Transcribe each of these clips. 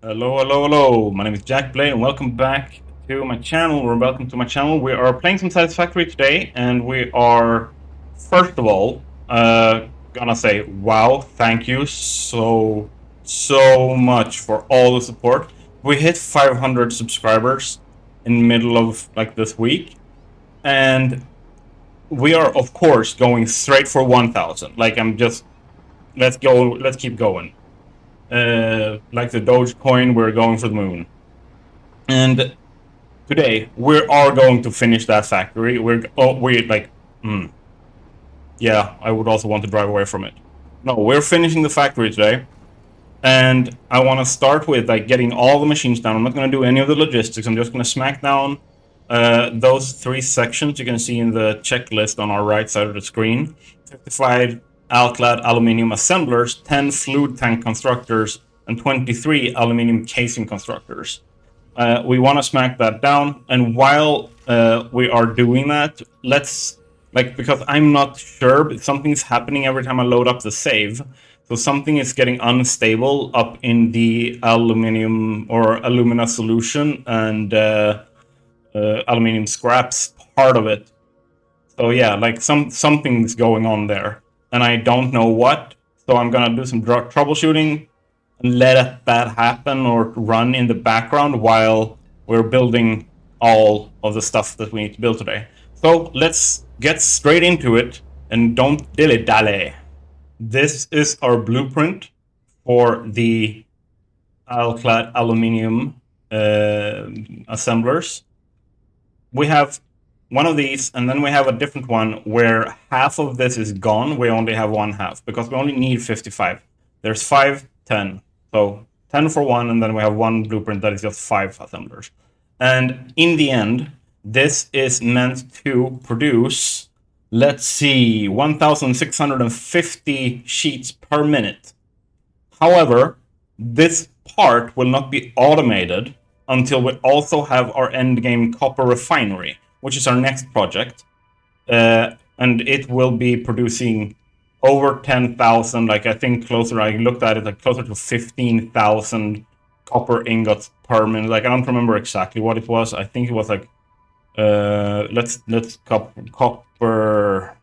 Hello, hello, hello. My name is Jack Blade, and welcome back to my channel. Welcome to my channel. We are playing some Satisfactory today, and we are, first of all, gonna say, wow, thank you so much for all the support. We hit 500 subscribers in the middle of like this week, and we are, of course, going straight for 1,000. Like let's go, let's keep going. Like the Dogecoin, we're going for the moon. And today we are going to finish that factory. Yeah, I would also want to drive away from it. No, we're finishing the factory today, and I want to start with like getting all the machines down. I'm not going to do any of the logistics. I'm just going to smack down those 3 sections you can see in the checklist on our right side of the screen. 55 alclad aluminium assemblers, 10 fluid tank constructors, and 23 aluminium casing constructors. We want to smack that down, and while we are doing that, because I'm not sure, but something's happening every time I load up the save. So something is getting unstable up in the aluminium or alumina solution and aluminium scraps part of it. So yeah, like something's going on there, and I don't know what. So I'm gonna do some troubleshooting and let that happen or run in the background while we're building all of the stuff that we need to build today. So let's get straight into it and don't dilly-dally. This is our blueprint for the alclad aluminium assemblers. We have one of these, and then we have a different one where half of this is gone. We only have one half because we only need 55. There's 5, 10. So 10 for one, and then we have one blueprint that is just 5 assemblers. And in the end, this is meant to produce, let's see, 1,650 sheets per minute. However, this part will not be automated until we also have our endgame copper refinery, which is our next project. And it will be producing over 10,000, like I think closer, I looked at it, like closer to 15,000 copper ingots per minute. Like I don't remember exactly what it was. I think it was like, let's copper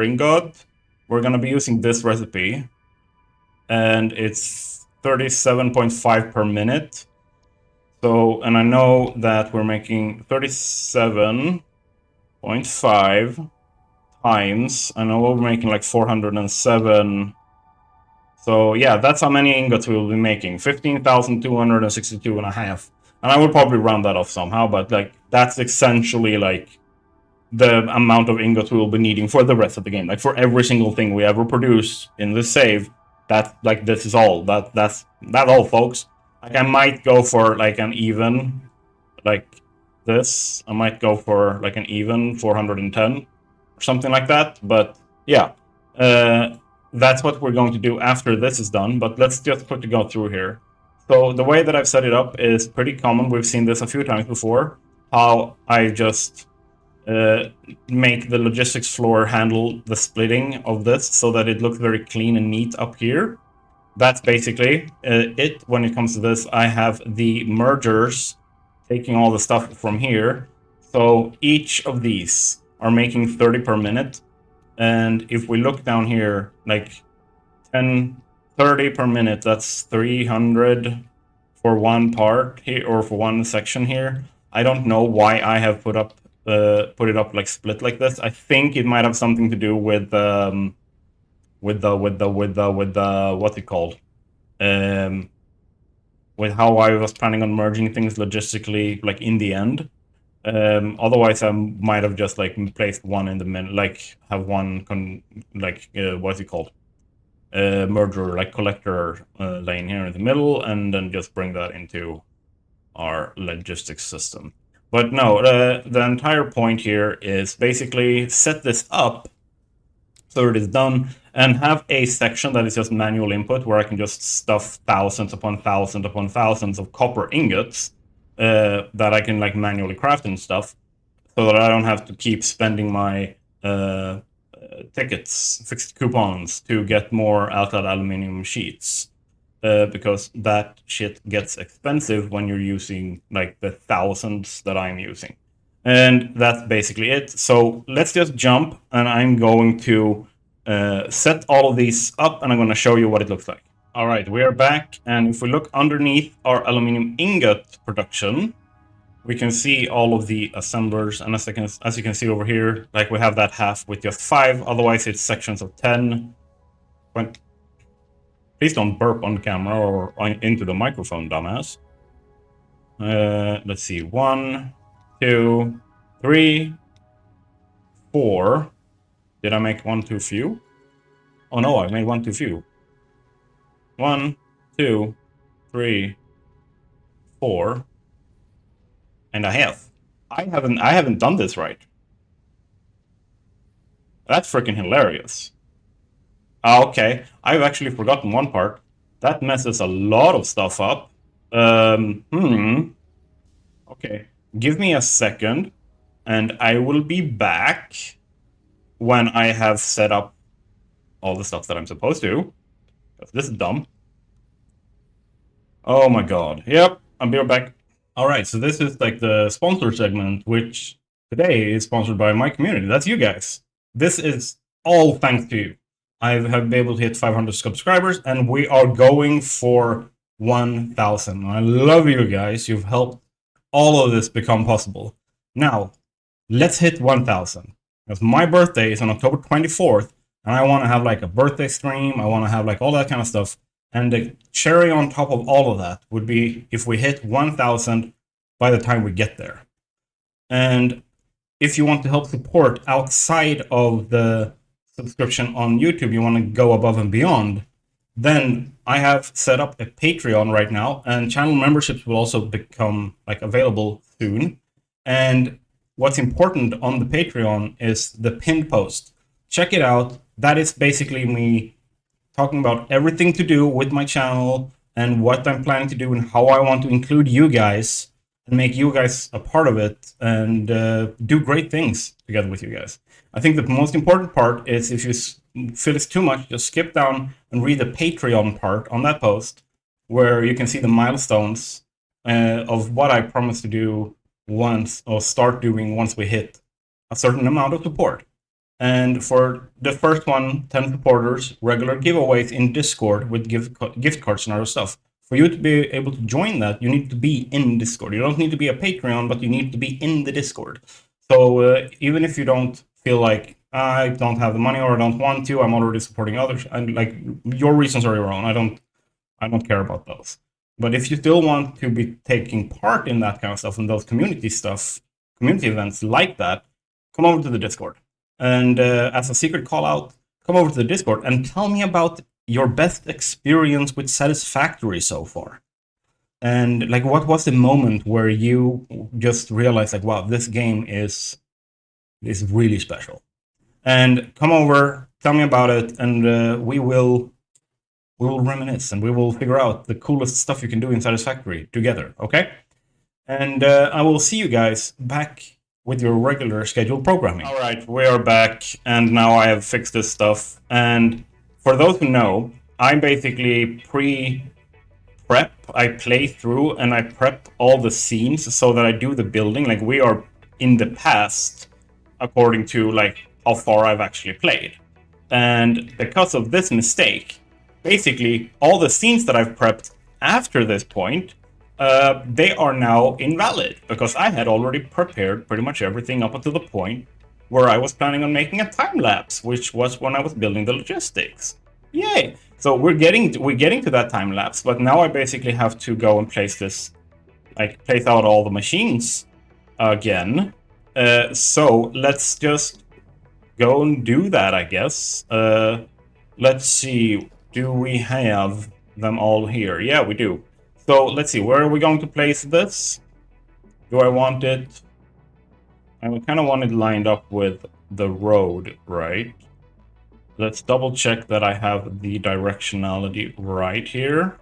ingot. We're gonna be using this recipe, and it's 37.5 per minute. So, and I know that we're making 37.5 times, I know we're making like 407. So yeah, that's how many ingots we will be making, 15,262 and a half. And I would probably round that off somehow, but like that's essentially like the amount of ingots we will be needing for the rest of the game. Like for every single thing we ever produce in this save, that like this is all. That's all, folks. Like I might go for like an even, like this. I might go for like an even 410 or something like that. But yeah, that's what we're going to do after this is done. But let's just quickly go through here. So the way that I've set it up is pretty common. We've seen this a few times before. How I just make the logistics floor handle the splitting of this so that it looks very clean and neat up here. That's basically it. When it comes to this, I have the mergers taking all the stuff from here. So each of these are making 30 per minute. And if we look down here, like 30 per minute, that's 300 for one part here, or for one section here. I don't know why I have put it up like split like this. I think it might have something to do with what's it called? With how I was planning on merging things logistically, like in the end. Otherwise, I might have just like placed one in the middle, like have one what's it called? Merger, like collector lane here in the middle, and then just bring that into our logistics system. But no, the entire point here is basically set this up so it is done, and have a section that is just manual input where I can just stuff thousands upon thousands upon thousands of copper ingots that I can like manually craft and stuff, so that I don't have to keep spending my tickets, fixed coupons to get more alclad aluminium sheets. because that shit gets expensive when you're using like the thousands that I'm using. And that's basically it. So let's just jump, and I'm going to set all of these up, and I'm going to show you what it looks like. All right, we are back, and if we look underneath our aluminum ingot production, we can see all of the assemblers, and as you can see over here, like we have that half with just 5, otherwise it's sections of 10. Please don't burp on the camera or into the microphone, dumbass. Let's see, 1, 2, 3, 4. Did I make 1 too few? Oh no, I made 1 too few. 1, 2, 3, 4. And I have. I haven't done this right. That's freaking hilarious. Okay, I've actually forgotten one part. That messes a lot of stuff up. Okay, give me a second, and I will be back when I have set up all the stuff that I'm supposed to. This is dumb. Oh my god. Yep, I'll be right back. Alright, so this is like the sponsor segment, which today is sponsored by my community. That's you guys. This is all thanks to you. I have been able to hit 500 subscribers, and we are going for 1,000. I love you guys. You've helped all of this become possible. Now, let's hit 1,000. Because my birthday is on October 24th, and I want to have like a birthday stream. I want to have like all that kind of stuff. And the cherry on top of all of that would be if we hit 1,000 by the time we get there. And if you want to help support outside of the subscription on YouTube, you want to go above and beyond, then I have set up a Patreon right now, and channel memberships will also become like available soon. And what's important on the Patreon is the pinned post. Check it out. That is basically me talking about everything to do with my channel and what I'm planning to do and how I want to include you guys and make you guys a part of it and do great things together with you guys. I think the most important part is if you feel it's too much, just skip down and read the Patreon part on that post where you can see the milestones of what I promise to do once or start doing once we hit a certain amount of support. And for the first 10 supporters, regular giveaways in Discord with gift cards and other stuff. For you to be able to join that, you need to be in Discord. You don't need to be a Patreon, but you need to be in the Discord. So even if you don't feel like I don't have the money or I don't want to, I'm already supporting others, and like your reasons are your own. I don't care about those. But if you still want to be taking part in that kind of stuff and those community events like that, come over to the Discord. And as a secret call out, come over to the Discord and tell me about your best experience with Satisfactory so far. And like, what was the moment where you just realized like, wow, this game is really special? And come over, tell me about it, and we will reminisce and we will figure out the coolest stuff you can do in Satisfactory together, okay? And I will see you guys back with your regular scheduled programming. All right, we are back, and now I have fixed this stuff. And for those who know, I basically pre-prep, I play through, and I prep all the scenes so that I do the building. Like, we are in the past, according to like how far I've actually played. And because of this mistake, basically all the scenes that I've prepped after this point, they are now invalid because I had already prepared pretty much everything up until the point where I was planning on making a time lapse, which was when I was building the logistics. Yay! So we're getting to that time lapse, but now I basically have to go and place out all the machines again. So let's just go and do that, I guess. Let's see. Do we have them all here? Yeah, we do. So let's see, where are we going to place this? Do I want it? I kind of want it lined up with the road, right? Let's double check that I have the directionality right here.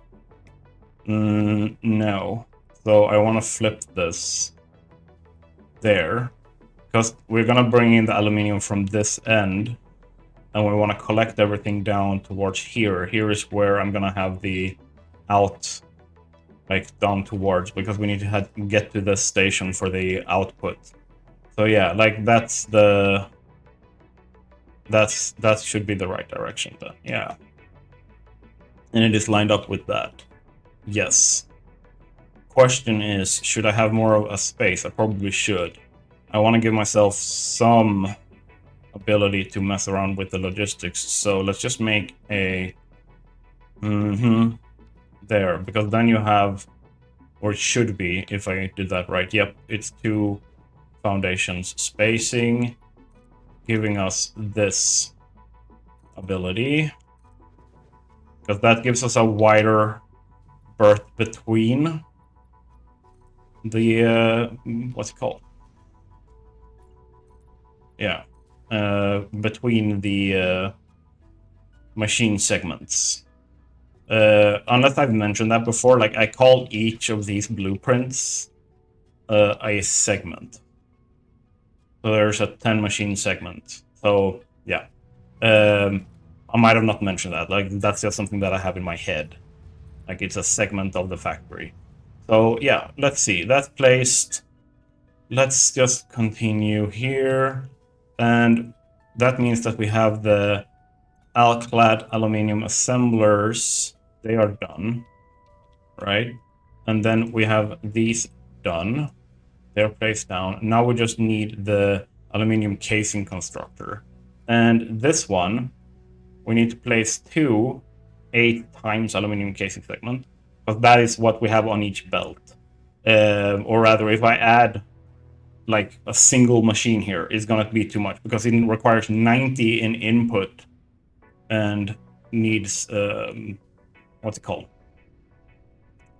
No. So I want to flip this there, because we're going to bring in the aluminium from this end, and we want to collect everything down towards here. Here is where I'm going to have the out, like down towards, because we need to get to the station for the output. So yeah, like that should be the right direction then, yeah. And it is lined up with that. Yes. Question is, should I have more of a space? I probably should. I want to give myself some ability to mess around with the logistics. So let's just make a there, because then you have, or it should be, if I did that right. Yep, it's 2 foundations spacing, giving us this ability, because that gives us a wider berth between the what's it called? Yeah, between the machine segments. Unless I've mentioned that before, like I call each of these blueprints a segment. So there's a 10 machine segment. So yeah, I might have not mentioned that. Like that's just something that I have in my head. Like it's a segment of the factory. So yeah, let's see. That's placed. Let's just continue here. And that means that we have the alclad aluminium assemblers. They are done, right? And then we have these done. They're placed down. Now we just need the aluminium casing constructor. And this one, we need to place 2 8x aluminium casing segments, because that is what we have on each belt. Or rather, if I add like a single machine here, it's gonna be too much, because it requires 90 in input and needs what's it called,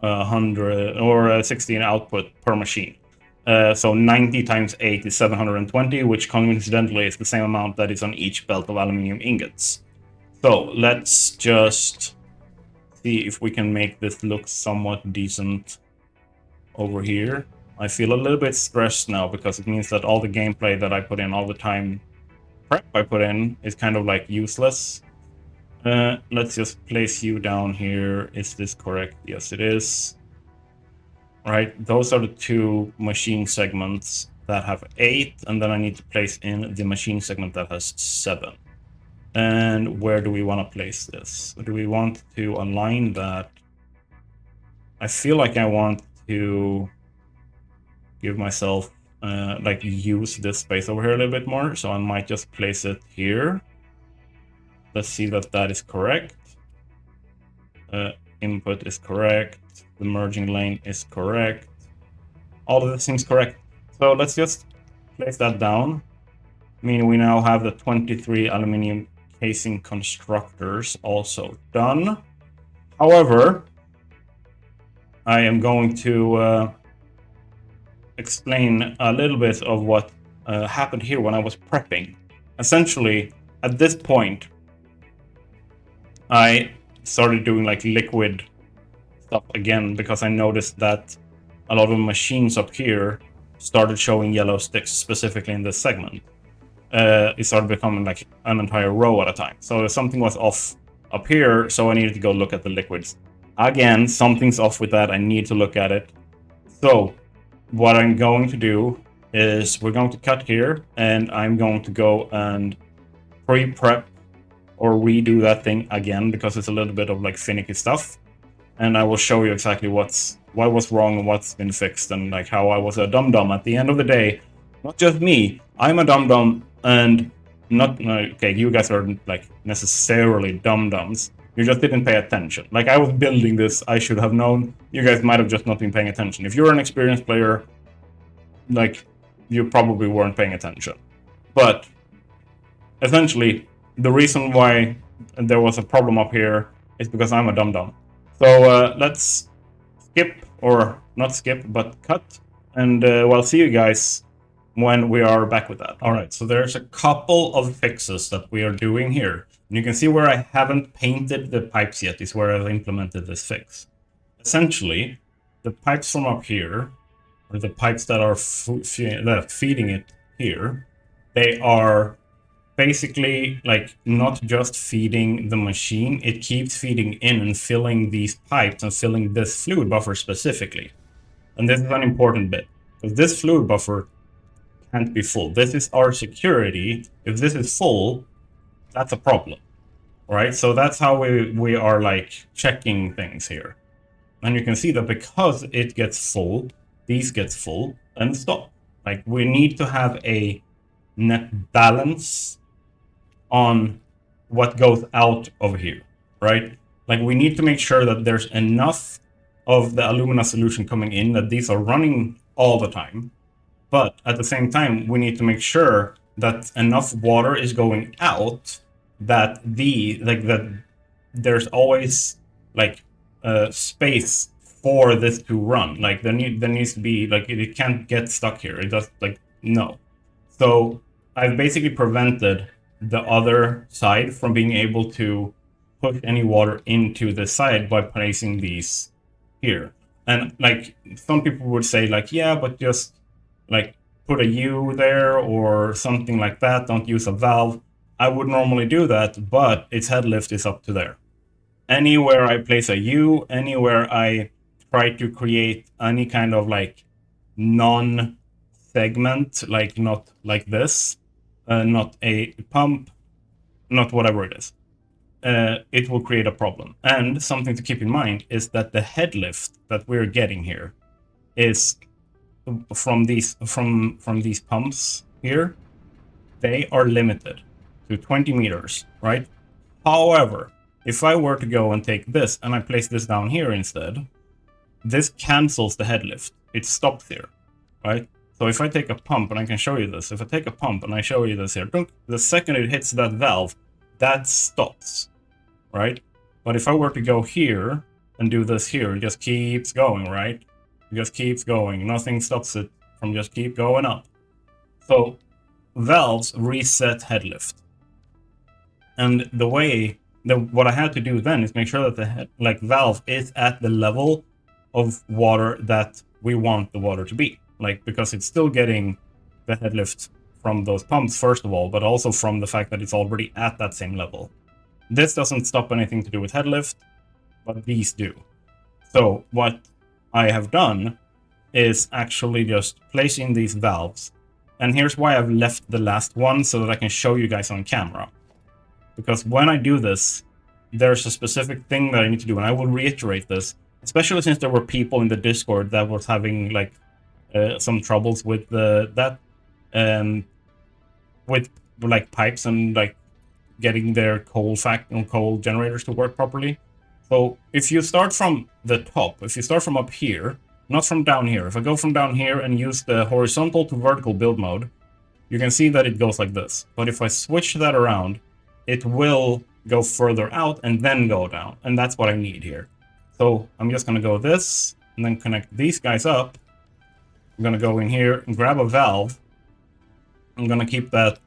100 or 60 in output per machine. So 90 times 8 is 720, which coincidentally is the same amount that is on each belt of aluminium ingots. So let's just see if we can make this look somewhat decent over here. I feel a little bit stressed now, because it means that all the gameplay that I put in, all the time prep I put in, is kind of like useless. Let's just place you down here. Is this correct? Yes, it is. Right, those are the 2 machine segments that have 8, and then I need to place in the machine segment that has 7. And where do we want to place this? Do we want to align that? I feel like I want to give myself, like use this space over here a little bit more, so I might just place it here. Let's see that that is correct. Input is correct. The merging lane is correct. All of this seems correct. So let's just place that down. Meaning we now have the 23 aluminium casing constructors also done. However, I am going to explain a little bit of what happened here when I was prepping. Essentially, at this point, I started doing like liquid stuff again, because I noticed that a lot of machines up here started showing yellow sticks, specifically in this segment. It started becoming like an entire row at a time. So something was off up here, so I needed to go look at the liquids. Again, something's off with that. I need to look at it. So what I'm going to do is we're going to cut here, and I'm going to go and pre-prep or redo that thing again, because it's a little bit of like finicky stuff. And I will show you exactly what was wrong and what's been fixed, and like how I was a dum-dum at the end of the day. Not just me, I'm a dum-dum, and not, okay, you guys aren't like necessarily dum-dums. You just didn't pay attention. Like, I was building this, I should have known. You guys might have just not been paying attention. If you're an experienced player, like, you probably weren't paying attention. But essentially, the reason why there was a problem up here is because I'm a dum-dum. So let's skip, or not skip, but cut, and we'll see you guys when we are back with that. All right, so there's a couple of fixes that we are doing here. And you can see where I haven't painted the pipes yet is where I've implemented this fix. Essentially, the pipes from up here, or the pipes that are feeding it here, they are basically like not just feeding the machine, it keeps feeding in and filling these pipes and filling this fluid buffer specifically. And this is an important bit, because this fluid buffer can't be full. This is our security. If this is full, that's a problem, right? So that's how we are like checking things here. And you can see that because it gets full, these gets full and stop. Like we need to have a net balance on what goes out of here, right? Like we need to make sure that there's enough of the alumina solution coming in that these are running all the time. But at the same time, we need to make sure that enough water is going out that that there's always like space for this to run. Like there needs to be like it can't get stuck here. It does like no. So I've basically prevented the other side from being able to push any water into the side by placing these here. And like some people would say like, yeah, but just like put a U there or something like that. Don't use a valve. I would normally do that, but its head lift is up to there. Anywhere I place a U, anywhere I try to create any kind of like non-segment, like not like this, not a pump, not whatever it is, it will create a problem. And something to keep in mind is that the head lift that we're getting here is from these pumps here. They are limited to 20 meters, right? However, if I were to go and take this and I place this down here instead, this cancels the head lift. It stops here, right? So if I take a pump, and I can show you this, if I take a pump and I show you this here, the second it hits that valve, that stops, right? But if I were to go here and do this here, it just keeps going, right? It just keeps going. Nothing stops it from just keep going up. So valves reset head lift. And what I had to do then is make sure that the valve is at the level of water that we want the water to be. Like, because it's still getting the head lift from those pumps, first of all, but also from the fact that it's already at that same level. This doesn't stop anything to do with head lift, but these do. So what I have done is actually just placing these valves. And here's why I've left the last one, so that I can show you guys on camera. Because when I do this, there's a specific thing that I need to do, and I will reiterate this, especially since there were people in the Discord that was having like some troubles with with like pipes and like getting their coal generators to work properly. So if you start from the top, if you start from up here, not from down here, if I go from down here and use the horizontal to vertical build mode, you can see that it goes like this. But if I switch that around, it will go further out and then go down. And that's what I need here. So I'm just going to go this and then connect these guys up. I'm going to go in here and grab a valve. I'm going to keep that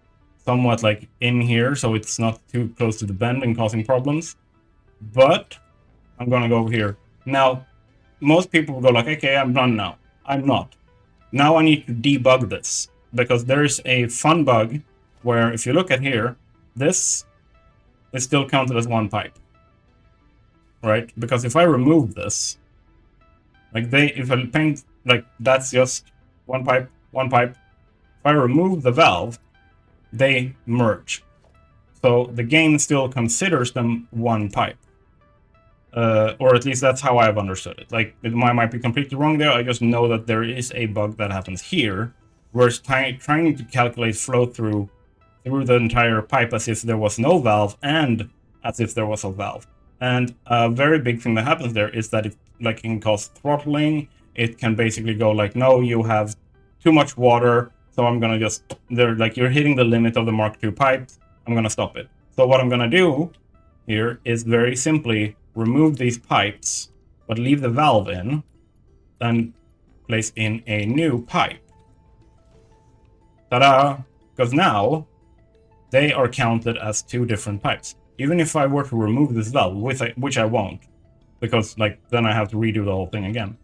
somewhat like in here so it's not too close to the bend and causing problems. But I'm going to go over here. Now, most people will go like, okay, I'm done now. I'm not. Now I need to debug this, because there's a fun bug where if you look at here, this is still counted as one pipe, right? Because if I remove this, like if I paint, like that's just one pipe. If I remove the valve, they merge. So the game still considers them one pipe. Or at least that's how I've understood it. Like, I might be completely wrong there. I just know that there is a bug that happens here, where it's trying to calculate flow through the entire pipe as if there was no valve and as if there was a valve. And a very big thing that happens there is that it like can cause throttling. It can basically go like, no, you have too much water, so I'm gonna just, you're hitting the limit of the Mark II pipes, I'm gonna stop it. So what I'm gonna do here is very simply remove these pipes, but leave the valve in, and place in a new pipe. Ta-da! Because now they are counted as two different pipes. Even if I were to remove this valve, which I won't, because like then I have to redo the whole thing again.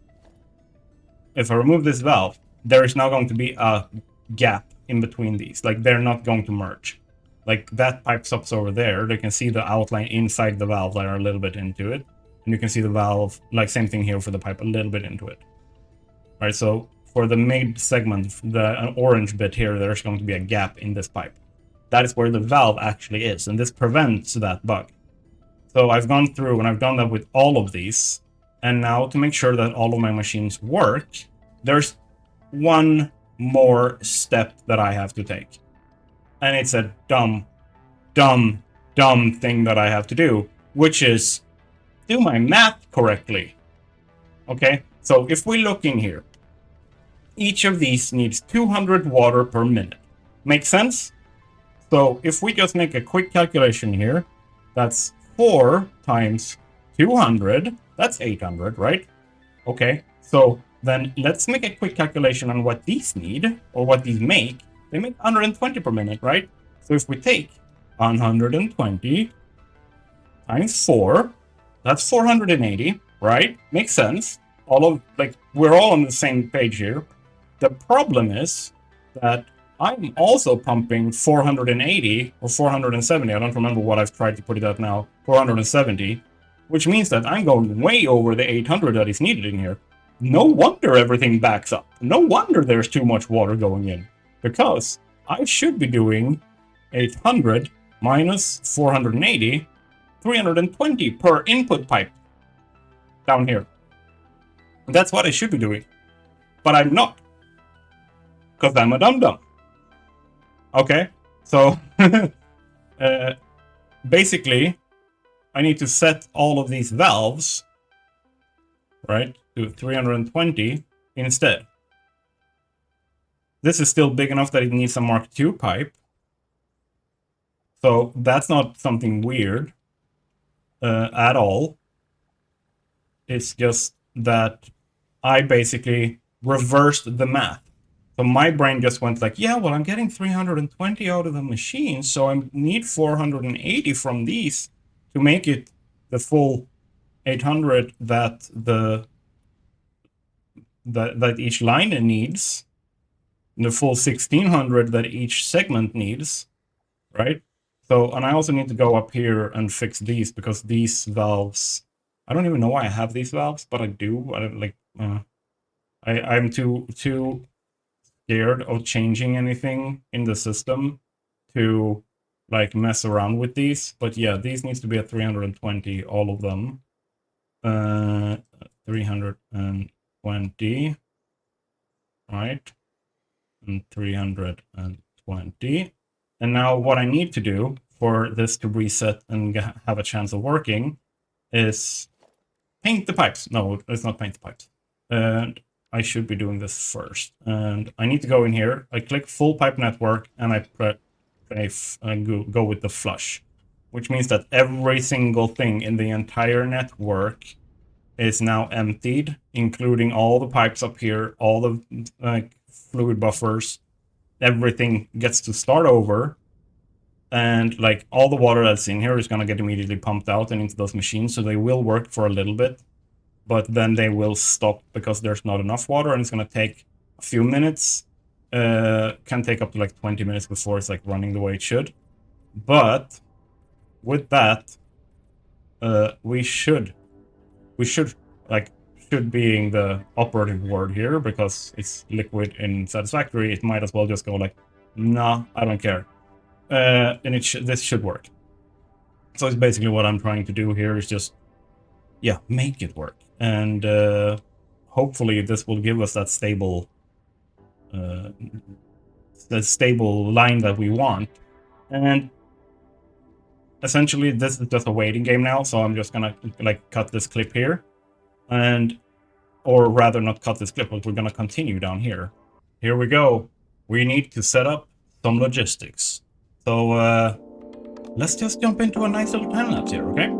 If I remove this valve, there is now going to be a gap in between these. Like, they're not going to merge. like that pipe stops over there. They can see the outline inside the valve that are a little bit into it. And you can see the valve, like same thing here for the pipe, a little bit into it. Right, so for the mid segment, an orange bit here, there's going to be a gap in this pipe. That is where the valve actually is, and this prevents that bug. So I've gone through and I've done that with all of these. And now to make sure that all of my machines work, there's one more step that I have to take. And it's a dumb thing that I have to do, which is do my math correctly. Okay, so if we look in here, each of these needs 200 water per minute. Make sense? So if we just make a quick calculation here, that's 4 times 200, that's 800, right? Okay, so then let's make a quick calculation on what these need, or what these make. They make 120 per minute, right? So if we take 120 times 4, that's 480, right? Makes sense. We're all on the same page here. The problem is that I'm also pumping 480 or 470. I don't remember what I've tried to put it at now. 470, which means that I'm going way over the 800 that is needed in here. No wonder everything backs up. No wonder there's too much water going in, because I should be doing 800 minus 480, 320 per input pipe down here. That's what I should be doing, but I'm not, because I'm a dum-dum. Okay, so basically, I need to set all of these valves, right, to 320 instead. This is still big enough that it needs a Mark II pipe. So that's not something weird at all. It's just that I basically reversed the math. So my brain just went like, yeah, well, I'm getting 320 out of the machine, so I need 480 from these to make it the full 800 that that each line needs, the full 1600 that each segment needs, right? So, and I also need to go up here and fix these, because these valves, I don't even know why I have these valves, but I do. I don't like. I'm too scared of changing anything in the system to like mess around with these. But yeah, these needs to be at 320, all of them. 320, right? And 320. And now what I need to do for this to reset and have a chance of working is paint the pipes. No, it's not paint the pipes. And I should be doing this first. And I need to go in here. I click full pipe network and I go with the flush, which means that every single thing in the entire network is now emptied, including all the pipes up here, all the fluid buffers. Everything gets to start over, and like all the water that's in here is going to get immediately pumped out and into those machines. So they will work for a little bit, but then they will stop because there's not enough water, and it's going to take a few minutes. Can take up to like 20 minutes before it's like running the way it should. But with that, we should being the operative word here, because it's liquid in Satisfactory, it might as well just go like, nah, I don't care. And this should work. So it's basically what I'm trying to do here is just, yeah, make it work. And hopefully this will give us that stable line that we want. And essentially this is just a waiting game now, so I'm just gonna like cut this clip here, or rather not cut this clip, but we're gonna continue down here. Here we go. We need to set up some logistics. So let's just jump into a nice little time lapse here, okay?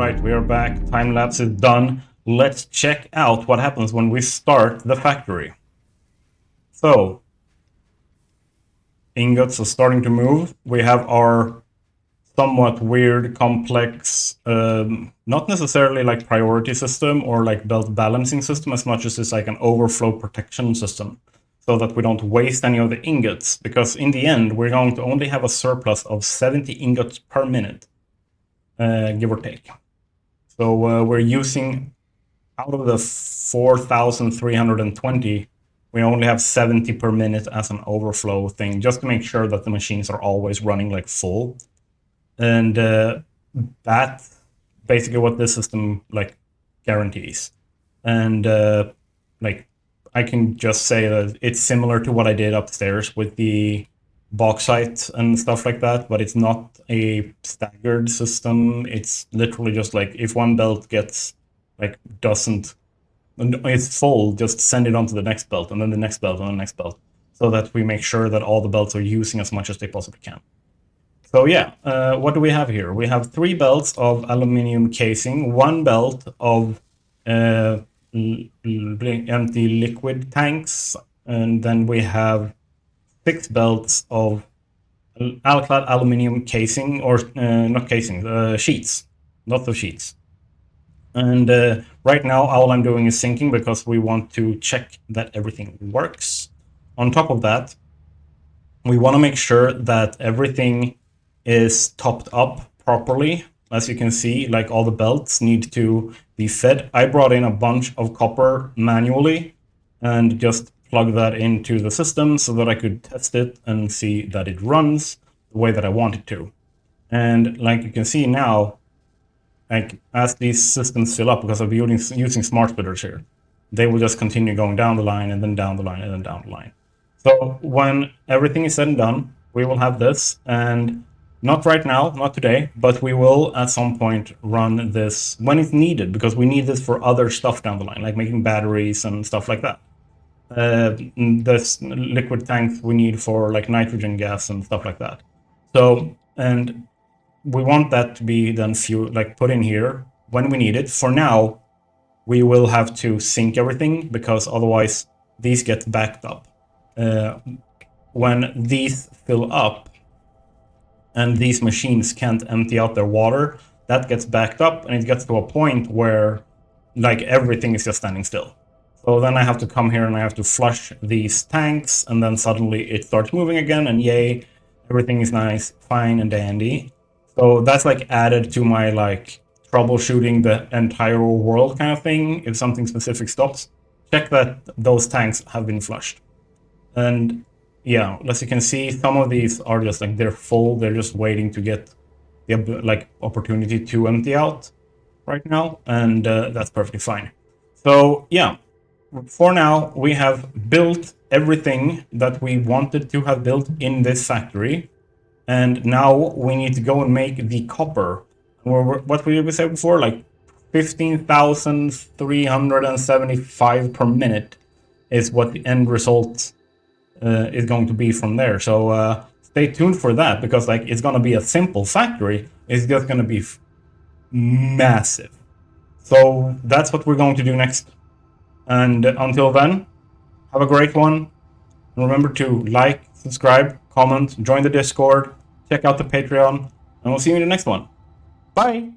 Alright, we are back. Time lapse is done. Let's check out what happens when we start the factory. So, ingots are starting to move. We have our somewhat weird, complex, not necessarily like priority system or like belt balancing system as much as it's like an overflow protection system, so that we don't waste any of the ingots, because in the end we're going to only have a surplus of 70 ingots per minute, give or take. So we're using, out of the 4,320, we only have 70 per minute as an overflow thing, just to make sure that the machines are always running like full. And that's basically what this system like guarantees. And like I can just say that it's similar to what I did upstairs with the bauxite and stuff like that, but it's not a staggered system. It's literally just like if one belt gets like it's full, just send it on to the next belt, and then the next belt, and the next belt, so that we make sure that all the belts are using as much as they possibly can. So yeah, what do we have here? We have 3 belts of aluminium casing, 1 belt of empty liquid tanks, and then we have 6 belts of alclad aluminium casing, or not casing, sheets, lots of sheets. And right now all I'm doing is syncing because we want to check that everything works. On top of that, we want to make sure that everything is topped up properly. As you can see, like all the belts need to be fed. I brought in a bunch of copper manually and just plug that into the system so that I could test it and see that it runs the way that I want it to. And like you can see now, like as these systems fill up, because I'll be using smart splitters here, they will just continue going down the line and then down the line and then down the line. So when everything is said and done, we will have this, and not right now, not today, but we will at some point run this when it's needed, because we need this for other stuff down the line, like making batteries and stuff like that. This liquid tanks we need for like nitrogen gas and stuff like that. So, and we want that to be then put in here when we need it. For now, we will have to sync everything, because otherwise these get backed up. When these fill up and these machines can't empty out their water, that gets backed up, and it gets to a point where like everything is just standing still. So then I have to come here and I have to flush these tanks, and then suddenly it starts moving again, and yay, everything is nice, fine and dandy. So that's like added to my like troubleshooting the entire world kind of thing. If something specific stops, check that those tanks have been flushed. And yeah, as you can see, some of these are just like they're full. They're just waiting to get the like opportunity to empty out right now, and that's perfectly fine. So yeah, for now we have built everything that we wanted to have built in this factory, and now we need to go and make the copper. What we said before, like 15,375 per minute is what the end result is going to be from there. So stay tuned for that, because like it's going to be a simple factory. It's just going to be massive. So that's what we're going to do next. And until then, have a great one. And remember to like, subscribe, comment, join the Discord, check out the Patreon, and we'll see you in the next one. Bye!